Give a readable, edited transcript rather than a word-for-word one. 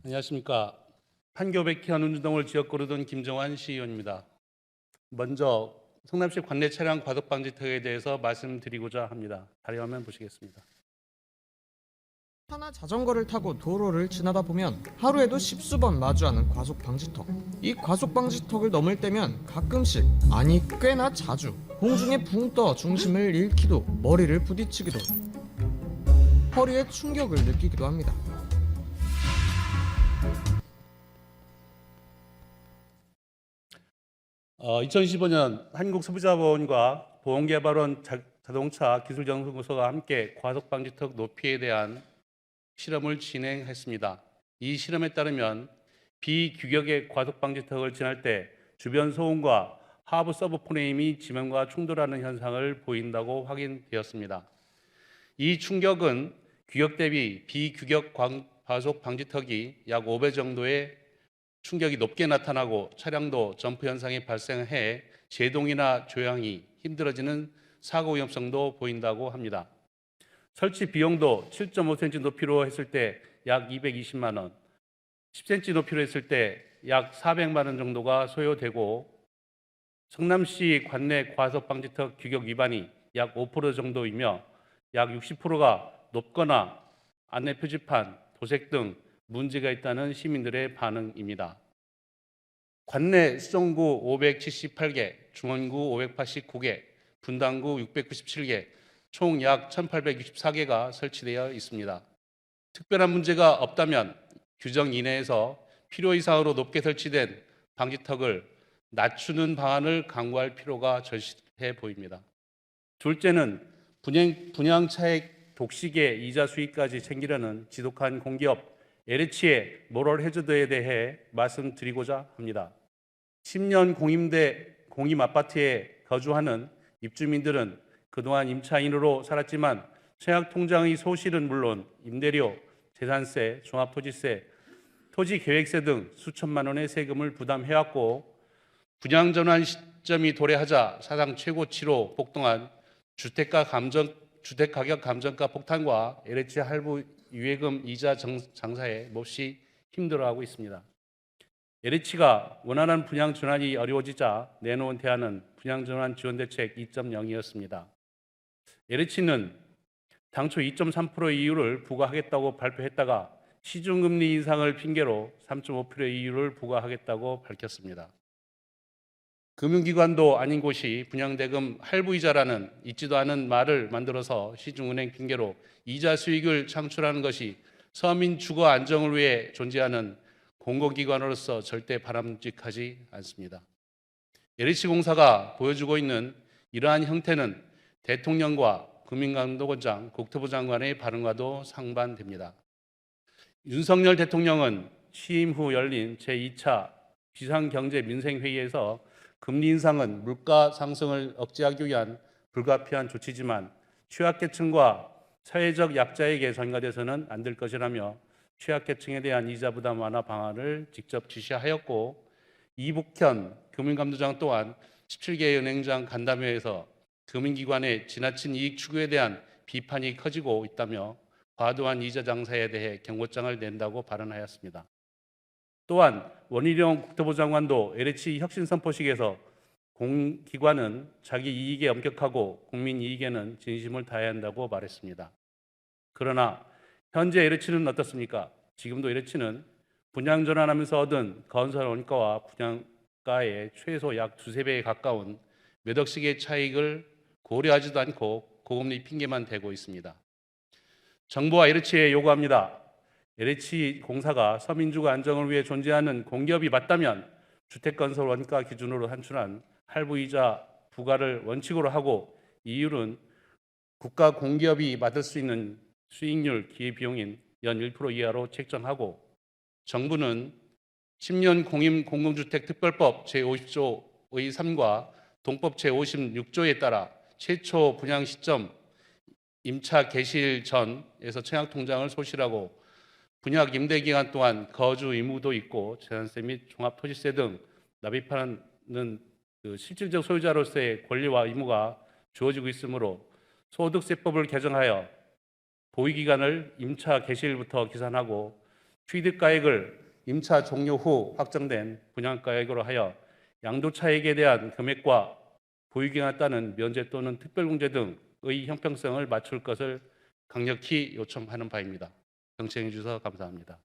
안녕하십니까. 판교백현 운동을 지역구로 둔 김정환 시의원입니다. 먼저 성남시 관내 차량 과속 방지턱에 대해서 말씀드리고자 합니다. 다리 화면 보시겠습니다. 차나 자전거를 타고 도로를 지나다 보면 하루에도 십수번 마주하는 과속 방지턱. 이 과속 방지턱을 넘을 때면 가끔씩, 아니 꽤나 자주 공중에 붕 떠 중심을 잃기도 머리를 부딪히기도 허리에 충격을 느끼기도 합니다. 어, 2015년 한국소비자보건과 보건개발원 자동차 기술연구소가 함께 과속 방지턱 높이에 대한 실험을 진행했습니다. 이 실험에 따르면 비규격의 과속 방지턱을 지날 때 주변 소음과 하부 서브 프레임이 지면과 충돌하는 현상을 보인다고 확인되었습니다. 이 충격은 규격 대비 비규격 과속 방지턱이 약 5배 정도의 충격이 높게 나타나고 차량도 점프 현상이 발생해 제동이나 조향이 힘들어지는 사고 위험성도 보인다고 합니다. 설치 비용도 7.5cm 높이로 했을 때 약 220만 원, 10cm 높이로 했을 때 약 400만 원 정도가 소요되고 성남시 관내 과속 방지턱 규격 위반이 약 5% 정도이며 약 60%가 높거나 안내 표지판, 도색 등 문제가 있다는 시민들의 반응입니다. 관내 수정구 578개, 중원구 589개, 분당구 697개, 총 약 1,864개가 설치되어 있습니다. 특별한 문제가 없다면 규정 이내에서 필요 이상으로 높게 설치된 방지턱을 낮추는 방안을 강구할 필요가 절실해 보입니다. 둘째는 분양차익 독식에 이자 수익까지 챙기려는 지독한 공기업 LH의 모럴 해저드에 대해 말씀드리고자 합니다. 10년 공임 아파트에 거주하는 입주민들은 그동안 임차인으로 살았지만 청약통장의 소실은 물론 임대료, 재산세, 종합토지세, 토지계획세 등 수천만 원의 세금을 부담해왔고 분양전환 시점이 도래하자 사상 최고치로 폭등한 주택가격 감정가 폭탄과 LH 할부 유예금 이자 장사에 몹시 힘들어하고 있습니다. LH가 원활한 분양 전환이 어려워지자 내놓은 대안은 분양 전환 지원 대책 2.0이었습니다. LH는 당초 2.3%의 이율을 부과하겠다고 발표했다가 시중금리 인상을 핑계로 3.5%의 이율을 부과하겠다고 밝혔습니다. 금융기관도 아닌 곳이 분양대금 할부이자라는 있지도 않은 말을 만들어서 시중은행 핑계로 이자 수익을 창출하는 것이 서민 주거 안정을 위해 존재하는 공공기관으로서 절대 바람직하지 않습니다. LH공사가 보여주고 있는 이러한 형태는 대통령과 국민감독원장, 국토부 장관의 발언과도 상반됩니다. 윤석열 대통령은 취임 후 열린 제2차 비상경제민생회의에서 금리 인상은 물가 상승을 억제하기 위한 불가피한 조치지만 취약계층과 사회적 약자에게 전가돼서는 안 될 것이라며 취약계층에 대한 이자 부담 완화 방안을 직접 지시하였고 이복현 금융감독장 또한 17개 은행장 간담회에서 금융기관의 지나친 이익 추구에 대한 비판이 커지고 있다며 과도한 이자 장사에 대해 경고장을 낸다고 발언하였습니다. 또한 원희룡 국토부 장관도 LH 혁신 선포식에서 공기관은 자기 이익에 엄격하고 국민 이익에는 진심을 다해야 한다고 말했습니다. 그러나 현재 LH는 어떻습니까? 지금도 LH는 분양 전환하면서 얻은 건설 원가와 분양가의 최소 약 두세 배에 가까운 몇 억씩의 차익을 고려하지도 않고 고금리 핑계만 대고 있습니다. 정부와 LH에 요구합니다. LH공사가 서민주거 안정을 위해 존재하는 공기업이 맞다면 주택건설 원가 기준으로 산출한 할부이자 부과를 원칙으로 하고 이율은 국가 공기업이 받을 수 있는 수익률 기회비용인 연 1% 이하로 책정하고 정부는 10년 공임 공공주택 특별법 제50조의 3과 동법 제56조에 따라 최초 분양 시점 임차 개시일 전에서 청약통장을 소실하고 분양 임대 기간 동안 거주 의무도 있고 재산세 및 종합토지세 등 납입하는 실질적 소유자로서의 권리와 의무가 주어지고 있으므로 소득세법을 개정하여 보유기간을 임차 개시일부터 계산하고 취득가액을 임차 종료 후 확정된 분양가액으로 하여 양도차익에 대한 금액과 보유기간에 따른 면제 또는 특별공제 등의 형평성을 맞출 것을 강력히 요청하는 바입니다. 경청해 주셔서 감사합니다.